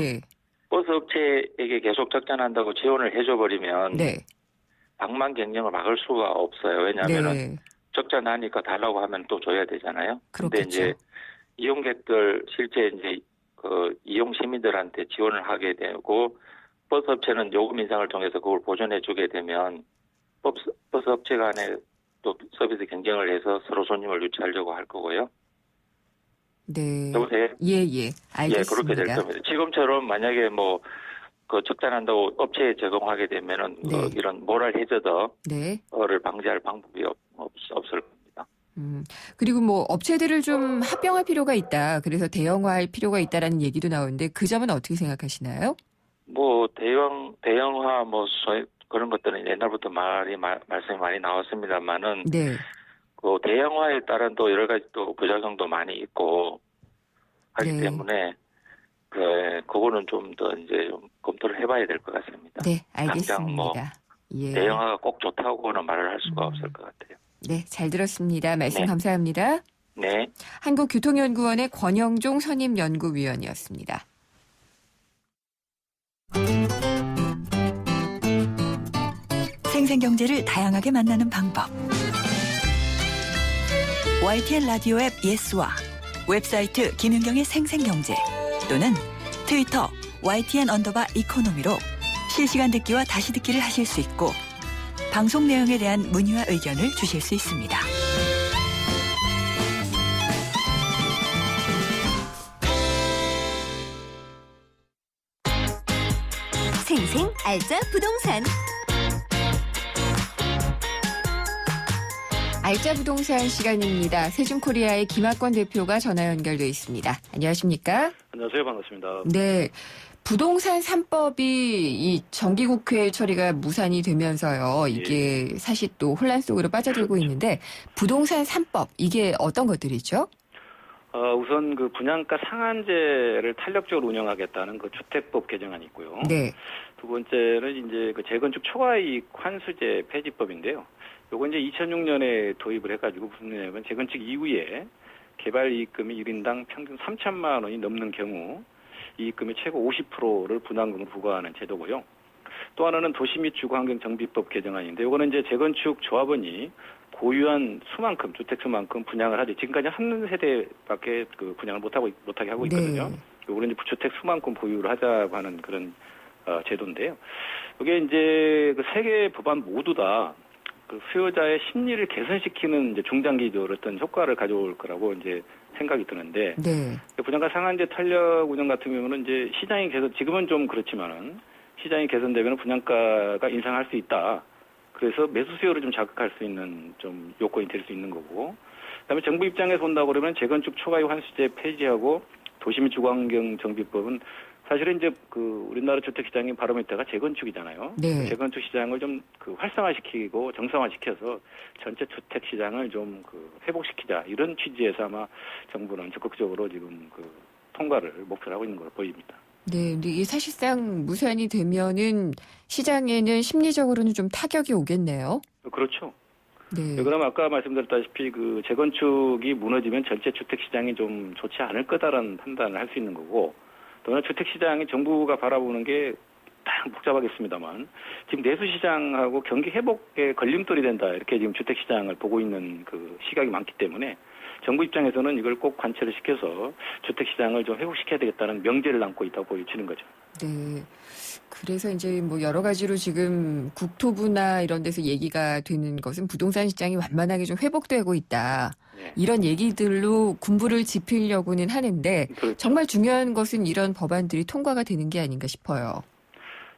Speaker 11: 버스 업체에게 계속 적자난다고 지원을 해줘버리면 방만 경영을 막을 수가 없어요. 왜냐하면은 적자 나니까 달라고 하면 또 줘야 되잖아요. 그런데 이제 이용객들 실제 이제 그 이용 시민들한테 지원을 하게 되고 버스 업체는 요금 인상을 통해서 그걸 보존해 주게 되면 버스 업체 간에 또 서비스 경쟁을 해서 서로 손님을 유치하려고 할 거고요. 여보세요?
Speaker 2: 알겠습니다.
Speaker 11: 그렇게 될 겁니다. 지금처럼 만약에 뭐 그 적자 난다고 업체에 제공하게 되면은 이런 모랄 해저드를 방지할 방법이 없을 겁니다.
Speaker 2: 그리고 뭐 업체들을 좀 합병할 필요가 있다. 그래서 대형화할 필요가 있다라는 얘기도 나오는데 그 점은 어떻게 생각하시나요?
Speaker 11: 뭐 대형화 뭐 그런 것들은 옛날부터 말씀이 많이 나왔습니다만은 그 대형화에 따른 또 여러 가지 또 부작용도 많이 있고 하기 때문에 그거는 좀 더 이제 좀 검토를 해봐야 될 것 같습니다.
Speaker 2: 알겠습니다.
Speaker 11: 당장 뭐 대형화가 꼭 좋다고는 말을 할 수가 없을 것 같아요.
Speaker 2: 잘 들었습니다. 말씀 감사합니다. 한국교통연구원의 권영종 선임연구위원이었습니다.
Speaker 1: 생생경제를 다양하게 만나는 방법. YTN 라디오 앱 예스와 웹사이트 김윤경의 생생경제 또는 트위터 YTN_이코노미로 실시간 듣기와 다시 듣기를 하실 수 있고 방송 내용에 대한 문의와 의견을 주실 수 있습니다.
Speaker 6: 생생 알짜 부동산.
Speaker 2: 알짜 부동산 시간입니다. 세준코리아의 김학권 대표가 전화 연결돼 있습니다. 안녕하십니까?
Speaker 12: 안녕하세요. 반갑습니다.
Speaker 2: 부동산 3법이 이 정기국회 처리가 무산이 되면서요. 이게 사실 또 혼란 속으로 빠져들고 있는데 부동산 3법 이게 어떤 것들이죠?
Speaker 12: 우선 그 분양가 상한제를 탄력적으로 운영하겠다는 그 주택법 개정안이 있고요. 두 번째는 이제 그 재건축 초과이익 환수제 폐지법인데요. 요거 이제 2006년에 도입을 해가지고 무슨 얘기냐면 재건축 이후에 개발 이익금이 1인당 평균 3천만 원이 넘는 경우 이익금의 최고 50%를 분담금으로 부과하는 제도고요. 또 하나는 도시 및 주거환경정비법 개정안인데 이거는 이제 재건축 조합원이 고유한 수만큼 주택 수만큼 분양을 하지 지금까지 한 세대밖에 그 분양을 못하게 하고 있거든요.
Speaker 2: 네.
Speaker 12: 요거는 이제 주택 수만큼 보유를 하자고 하는 그런 제도인데요. 이게 이제 그 세 개의 법안 모두 다 그 수요자의 심리를 개선시키는 이제 중장기적 어떤 효과를 가져올 거라고 이제 생각이 드는데
Speaker 2: 네.
Speaker 12: 분양가 상한제 탄력 운영 같은 경우는 이제 시장이 개선 지금은 좀 그렇지만은 시장이 개선되면 분양가가 인상할 수 있다. 그래서 매수 수요를 좀 자극할 수 있는 좀 요건이 될 수 있는 거고. 그다음에 정부 입장에서 본다고 그러면 재건축 초과이익 환수제 폐지하고 도시 및 주거환경 정비법은 사실은 이제 그 우리나라 주택 시장의 바로미터가 재건축이잖아요.
Speaker 2: 네.
Speaker 12: 재건축 시장을 좀 그 활성화시키고 정상화시켜서 전체 주택 시장을 좀 그 회복시키자 이런 취지에서 아마 정부는 적극적으로 지금 그 통과를 목표로 하고 있는 걸로 보입니다.
Speaker 2: 네, 근데 이게 사실상 무산이 되면은 시장에는 심리적으로는 좀 타격이 오겠네요.
Speaker 12: 그렇죠.
Speaker 2: 네.
Speaker 12: 그럼 아까 말씀드렸다시피 그 재건축이 무너지면 전체 주택 시장이 좀 좋지 않을 거다라는 판단을 할 수 있는 거고, 또 주택 시장이 정부가 바라보는 게 딱 복잡하겠습니다만 지금 내수 시장하고 경기 회복에 걸림돌이 된다 이렇게 지금 주택 시장을 보고 있는 그 시각이 많기 때문에 정부 입장에서는 이걸 꼭 관철을 시켜서 주택 시장을 좀 회복시켜야 되겠다는 명제를 남고 있다고 보여지는 거죠.
Speaker 2: 네. 그래서 이제 뭐 여러 가지로 지금 국토부나 이런 데서 얘기가 되는 것은 부동산 시장이 완만하게 좀 회복되고 있다.
Speaker 12: 네.
Speaker 2: 이런 얘기들로 군부를 짚으려고는 하는데
Speaker 12: 그렇죠.
Speaker 2: 정말 중요한 것은 이런 법안들이 통과가 되는 게 아닌가 싶어요.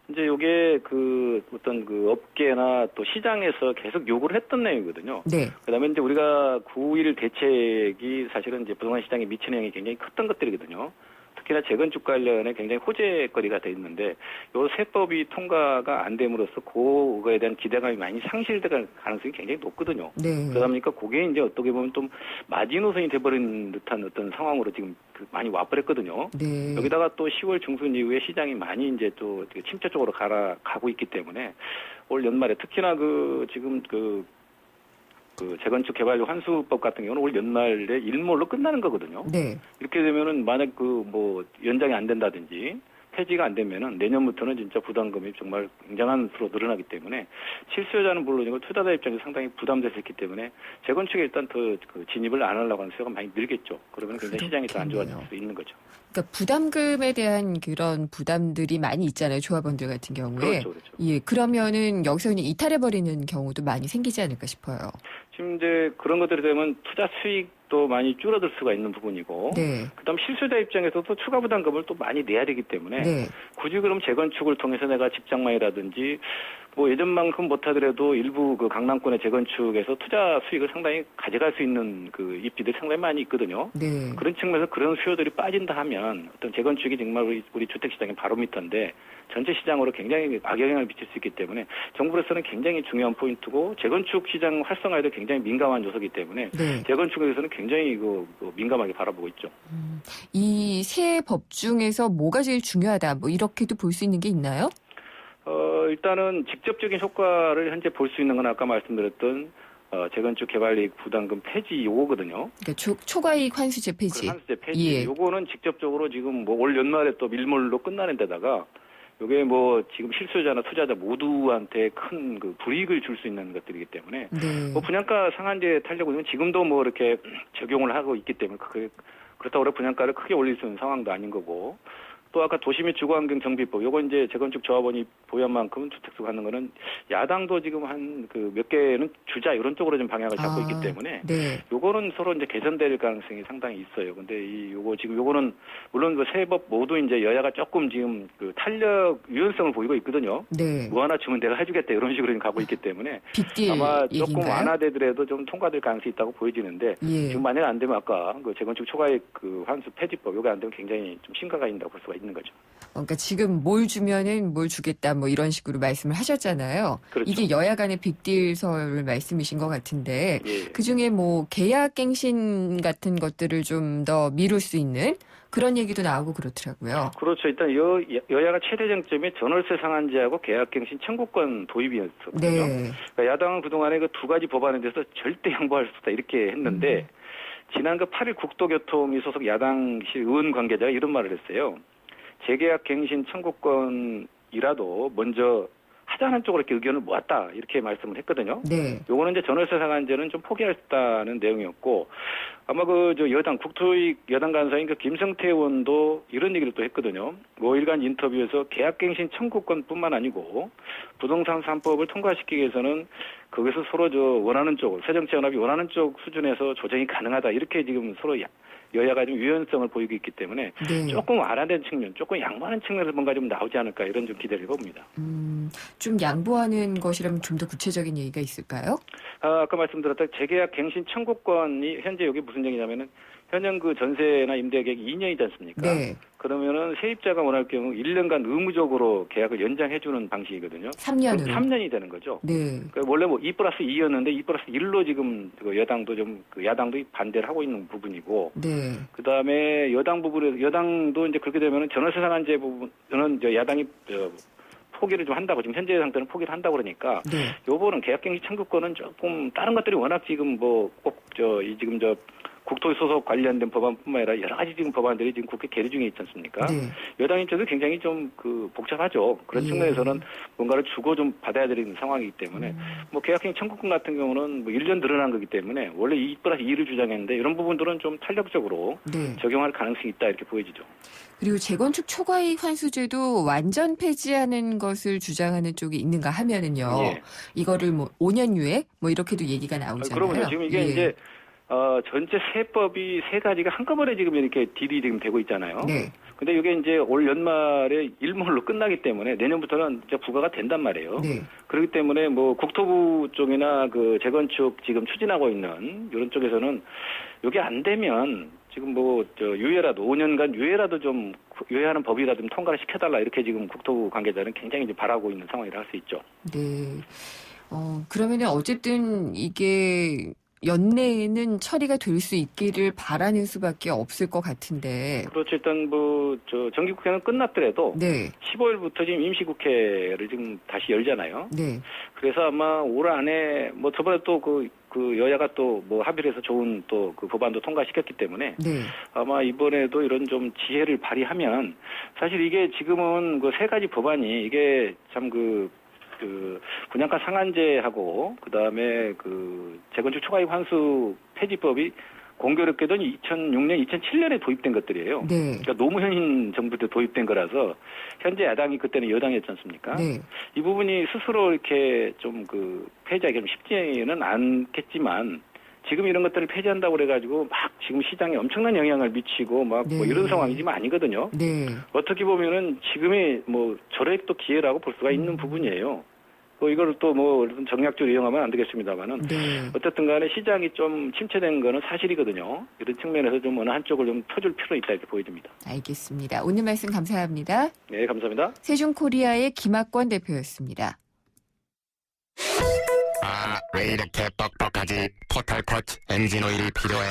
Speaker 12: 이제 요게 그 어떤 그 업계나 또 시장에서 계속 요구를 했던 내용이거든요.
Speaker 2: 네.
Speaker 12: 그다음에 이제 우리가 9.1 대책이 사실은 이제 부동산 시장에 미치는 영향이 굉장히 컸던 것들이거든요. 특히나 재건축 관련에 굉장히 호재거리가 돼 있는데 요 세법이 통과가 안 됨으로써 그거에 대한 기대감이 많이 상실될 가능성이 굉장히 높거든요.
Speaker 2: 네.
Speaker 12: 그러다 보니까 그게 이제 어떻게 보면 좀 마지노선이 돼버린 듯한 어떤 상황으로 지금 많이 와버렸거든요.
Speaker 2: 네.
Speaker 12: 여기다가 또 10월 중순 이후에 시장이 많이 이제 또 침체 쪽으로 가고 있기 때문에 올 연말에 특히나 그 지금 그 재건축 개발 환수법 같은 경우는 올 연말에 일몰로 끝나는 거거든요.
Speaker 2: 네.
Speaker 12: 이렇게 되면은 만약 그 뭐 연장이 안 된다든지 폐지가 안 되면은 내년부터는 진짜 부담금이 정말 굉장한 수로 늘어나기 때문에 실수요자는 물론이고 투자자 입장에서 상당히 부담될 수 있기 때문에 재건축에 일단 더 그 진입을 안 하려고 하는 수요가 많이 늘겠죠. 그러면 굉장히 시장이 더 안 좋아질 수 있는 거죠.
Speaker 2: 그러니까 부담금에 대한 그런 부담들이 많이 있잖아요. 조합원들 같은 경우에.
Speaker 12: 그렇죠.
Speaker 2: 예, 그러면은 여기서 그냥 이탈해버리는 경우도 많이 생기지 않을까 싶어요.
Speaker 12: 지금 이제 그런 것들이 되면 투자 수익도 많이 줄어들 수가 있는 부분이고,
Speaker 2: 네.
Speaker 12: 그다음 실수요자 입장에서도 추가 부담금을 또 많이 내야 되기 때문에
Speaker 2: 네.
Speaker 12: 굳이 그럼 재건축을 통해서 내가 집장만이라든지 뭐 예전만큼 못하더라도 일부 그 강남권의 재건축에서 투자 수익을 상당히 가져갈 수 있는 그 입지들이 상당히 많이 있거든요.
Speaker 2: 네.
Speaker 12: 그런 측면에서 그런 수요들이 빠진다 하면 어떤 재건축이 정말 우리 주택 시장의 바로미터인데 전체 시장으로 굉장히 악영향을 미칠 수 있기 때문에 정부로서는 굉장히 중요한 포인트고 재건축 시장 활성화에도 굉장히 민감한 요소이기 때문에
Speaker 2: 네.
Speaker 12: 재건축에 대해서는 굉장히 민감하게 바라보고 있죠.
Speaker 2: 이 세 법 중에서 뭐가 제일 중요하다, 뭐 이렇게도 볼 수 있는 게 있나요?
Speaker 12: 일단은 직접적인 효과를 현재 볼 수 있는 건 아까 말씀드렸던 재건축 개발이익 부담금 폐지 요거거든요.
Speaker 2: 그러니까 초과이익 환수제 폐지.
Speaker 12: 환수제 폐지.
Speaker 2: 예.
Speaker 12: 요거는 직접적으로 지금 뭐 올 연말에 또 밀몰로 끝나는 데다가 요게 뭐 지금 실수요자나 투자자 모두한테 큰 그 불이익을 줄 수 있는 것들이기 때문에
Speaker 2: 네.
Speaker 12: 뭐 분양가 상한제 탄력은 지금도 뭐 이렇게 적용을 하고 있기 때문에 그렇다고 해서 분양가를 크게 올릴 수 있는 상황도 아닌 거고. 또 아까 도시 및 주거환경 정비법, 요거 이제 재건축 조합원이 보유한 만큼 주택수 갖는 거는 야당도 지금 한 그 몇 개는 주자 이런 쪽으로 좀 방향을 잡고 있기 때문에
Speaker 2: 네.
Speaker 12: 요거는 서로 이제 개선될 가능성이 상당히 있어요. 근데 요거는 물론 그 세 법 모두 이제 여야가 조금 지금 그 탄력 유연성을 보이고 있거든요.
Speaker 2: 네.
Speaker 12: 뭐 하나 주면 내가 해주겠다 이런 식으로 지금 가고 있기 때문에
Speaker 2: 빅딜
Speaker 12: 아마 조금
Speaker 2: 얘기인가요?
Speaker 12: 완화되더라도 좀 통과될 가능성이 있다고 보여지는데
Speaker 2: 예.
Speaker 12: 지금 만약 안 되면 아까 그 재건축 초과이익 그 환수 폐지법 요게 안 되면 굉장히 좀 심각하게 있다고 볼 수가 있는 거죠.
Speaker 2: 그러니까 지금 뭘 주면은 뭘 주겠다 뭐 이런 식으로 말씀을 하셨잖아요.
Speaker 12: 그렇죠.
Speaker 2: 이게 여야 간의 빅딜설 말씀이신 것 같은데
Speaker 12: 예.
Speaker 2: 그중에 뭐 계약갱신 같은 것들을 좀 더 미룰 수 있는 그런 얘기도 나오고 그렇더라고요.
Speaker 12: 그렇죠. 일단 여야가 최대 쟁점이 전월세 상한제하고 계약갱신 청구권 도입이었거든요.
Speaker 2: 네.
Speaker 12: 그러니까 야당은 그동안에 그 두 가지 법안에 대해서 절대 양보할 수 없다 이렇게 했는데 지난 그 8일 국토교통위 소속 야당실 의원 관계자가 이런 말을 했어요. 재계약 갱신 청구권이라도 먼저 하자는 쪽으로 이렇게 의견을 모았다 이렇게 말씀을 했거든요.
Speaker 2: 네.
Speaker 12: 요거는 이제 전월세 상한제는 좀 포기했다는 내용이었고 아마 저 여당 국토위 여당 간사인 그 김성태 의원도 이런 얘기를 또 했거든요. 5일간 인터뷰에서 계약갱신 청구권뿐만 아니고 부동산 3법을 통과시키기 위해서는 거기서 서로 원하는 쪽 새정치연합이 원하는 쪽 수준에서 조정이 가능하다 이렇게 지금 서로 여야가 좀 유연성을 보이고 있기 때문에
Speaker 2: 네.
Speaker 12: 조금 완화된 측면, 조금 양보하는 측면에서 뭔가 좀 나오지 않을까 이런 좀 기대를 해봅니다.
Speaker 2: 좀 양보하는 것이라면 좀 더 구체적인 얘기가 있을까요?
Speaker 12: 아까 말씀드렸던 재계약 갱신 청구권이 현재 여기 무슨 얘기냐면은 현행 그 전세나 임대 계약이 2년이지 않습니까?
Speaker 2: 네.
Speaker 12: 그러면은 세입자가 원할 경우 1년간 의무적으로 계약을 연장해주는 방식이거든요.
Speaker 2: 3년으로.
Speaker 12: 3년이 되는 거죠.
Speaker 2: 네.
Speaker 12: 그러니까 원래 뭐 2+2였는데 2+1로 지금 그 여당도 야당도 반대를 하고 있는 부분이고.
Speaker 2: 네.
Speaker 12: 그 다음에 여당도 이제 그렇게 되면은 전월세 상한제 부분은 야당이 포기를 좀 한다고 지금 현재 상태는 포기를 한다고 그러니까
Speaker 2: 네.
Speaker 12: 요거는 계약갱신 청구권은 조금 다른 것들이 워낙 지금 지금 국토위 소속 관련된 법안뿐만 아니라 여러 가지 지금 법안들이 지금 국회 계류 중에 있지 않습니까?
Speaker 2: 네.
Speaker 12: 여당 입장에서 굉장히 좀 복잡하죠. 그런 측면에서는 뭔가를 주고 좀 받아야 되는 상황이기 때문에 뭐 계약갱신 청구권 같은 경우는 뭐 1년 늘어난 거기 때문에 원래 2+2를 주장했는데 이런 부분들은 좀 탄력적으로
Speaker 2: 네.
Speaker 12: 적용할 가능성이 있다 이렇게 보여지죠.
Speaker 2: 그리고 재건축 초과이익 환수제도 완전 폐지하는 것을 주장하는 쪽이 있는가 하면은요.
Speaker 12: 예.
Speaker 2: 이거를 뭐 5년 유예 뭐 이렇게도 얘기가 나오잖아요.
Speaker 12: 그러면요. 지금 이게
Speaker 2: 예.
Speaker 12: 이제 전체 세법이 세 가지가 한꺼번에 지금 이렇게 딜이 지금 되고 있잖아요.
Speaker 2: 네.
Speaker 12: 근데 이게 이제 올 연말에 일몰로 끝나기 때문에 내년부터는 이제 부과가 된단 말이에요.
Speaker 2: 네.
Speaker 12: 그렇기 때문에 뭐 국토부 쪽이나 그 재건축 지금 추진하고 있는 이런 쪽에서는 이게 안 되면 지금 유예라도 5년간 유예라도 좀 유예하는 법이라도 좀 통과를 시켜달라 이렇게 지금 국토부 관계자는 굉장히 이제 바라고 있는 상황이라 할 수 있죠.
Speaker 2: 네. 그러면은 어쨌든 이게 연내에는 처리가 될 수 있기를 바라는 수밖에 없을 것 같은데.
Speaker 12: 그렇죠. 일단 정기국회는 끝났더라도
Speaker 2: 네.
Speaker 12: 15일부터 지금 임시국회를 지금 다시 열잖아요.
Speaker 2: 네.
Speaker 12: 그래서 아마 올 안에 저번에 또 그 여야가 또 합의를 해서 좋은 또 그 법안도 통과시켰기 때문에
Speaker 2: 네.
Speaker 12: 아마 이번에도 이런 좀 지혜를 발휘하면 사실 이게 지금은 그 세 가지 법안이 이게 참 분양가 상한제하고 그다음에 재건축 초과이익 환수 폐지법이 공교롭게도 2006년, 2007년에 도입된 것들이에요.
Speaker 2: 네.
Speaker 12: 그러니까 노무현 정부 때 도입된 거라서 현재 야당이 그때는 여당이었지 않습니까?
Speaker 2: 네.
Speaker 12: 이 부분이 스스로 이렇게 좀 폐지하기 좀 쉽지는 않겠지만 지금 이런 것들을 폐지한다고 그래가지고 막 지금 시장에 엄청난 영향을 미치고
Speaker 2: 네.
Speaker 12: 이런 상황이지만 아니거든요.
Speaker 2: 네.
Speaker 12: 어떻게 보면은 지금의 절호의 또 기회라고 볼 수가 있는 부분이에요. 이걸 또 정략적으로 이용하면 안 되겠습니다만은
Speaker 2: 네.
Speaker 12: 어쨌든 간에 시장이 좀 침체된 거는 사실이거든요. 이런 측면에서 좀 어느 한쪽을 좀 터줄 필요가 있다 이렇게 보여집니다.
Speaker 2: 알겠습니다. 오늘 말씀 감사합니다.
Speaker 12: 네, 감사합니다.
Speaker 2: 세종코리아의 김학권 대표였습니다.
Speaker 13: 왜 이렇게 뻑뻑하지? 토탈 쿼츠 엔진 오일이 필요해.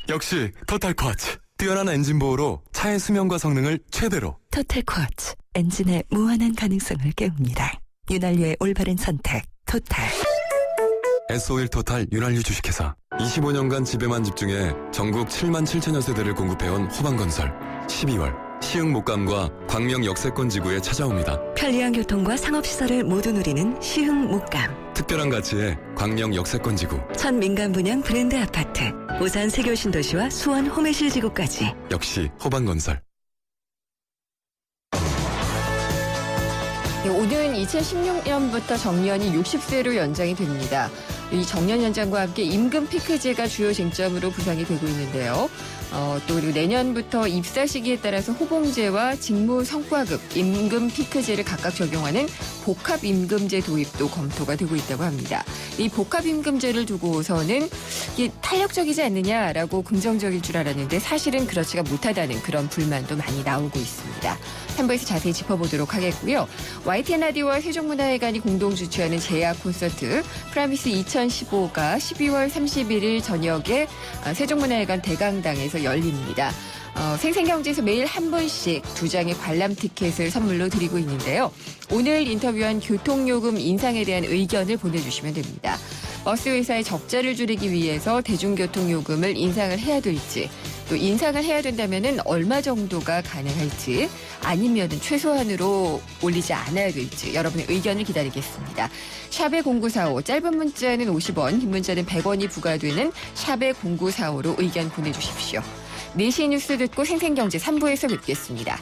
Speaker 14: 역시 토탈 쿼츠. 뛰어난 엔진 보호로 차의 수명과 성능을 최대로.
Speaker 1: 토탈 쿼츠. 엔진의 무한한 가능성을 깨웁니다. 윤활유의 올바른 선택. 토탈.
Speaker 14: S-오일 토탈 윤활유 주식회사. 25년간 집에만 집중해 전국 7만 7천여 세대를 공급해온 호반건설. 12월 시흥 목감과 광명 역세권 지구에 찾아옵니다.
Speaker 1: 편리한 교통과 상업시설을 모두 누리는 시흥 목감.
Speaker 14: 특별한 가치의 광명 역세권 지구.
Speaker 1: 첫 민간 분양 브랜드 아파트. 부산 세교신도시와 수원 호메실 지구까지.
Speaker 14: 역시 호반건설.
Speaker 2: 네, 오늘은 2016년부터 정년이 60세로 연장이 됩니다. 이 정년 연장과 함께 임금 피크제가 주요 쟁점으로 부상이 되고 있는데요. 또 그리고 내년부터 입사 시기에 따라서 호봉제와 직무 성과급, 임금 피크제를 각각 적용하는 복합임금제 도입도 검토가 되고 있다고 합니다. 이 복합임금제를 두고서는 이게 탄력적이지 않느냐라고 긍정적일 줄 알았는데 사실은 그렇지가 못하다는 그런 불만도 많이 나오고 있습니다. 3부에서 자세히 짚어보도록 하겠고요. YTN 라디오와 세종문화회관이 공동 주최하는 제야 콘서트 프라미스 2015가 12월 31일 저녁에 세종문화회관 대강당에서 열립니다. 생생경제에서 매일 한 분씩 2장의 관람 티켓을 선물로 드리고 있는데요. 오늘 인터뷰한 교통요금 인상에 대한 의견을 보내주시면 됩니다. 버스 회사의 적자를 줄이기 위해서 대중교통요금을 인상을 해야 될지 또 인상을 해야 된다면은 얼마 정도가 가능할지 아니면 최소한으로 올리지 않아야 될지 여러분의 의견을 기다리겠습니다. 샵의 0945 짧은 문자는 50원, 긴 문자는 100원이 부과되는 샵의 0945로 의견 보내주십시오. 4시 뉴스 듣고 생생경제 3부에서 뵙겠습니다.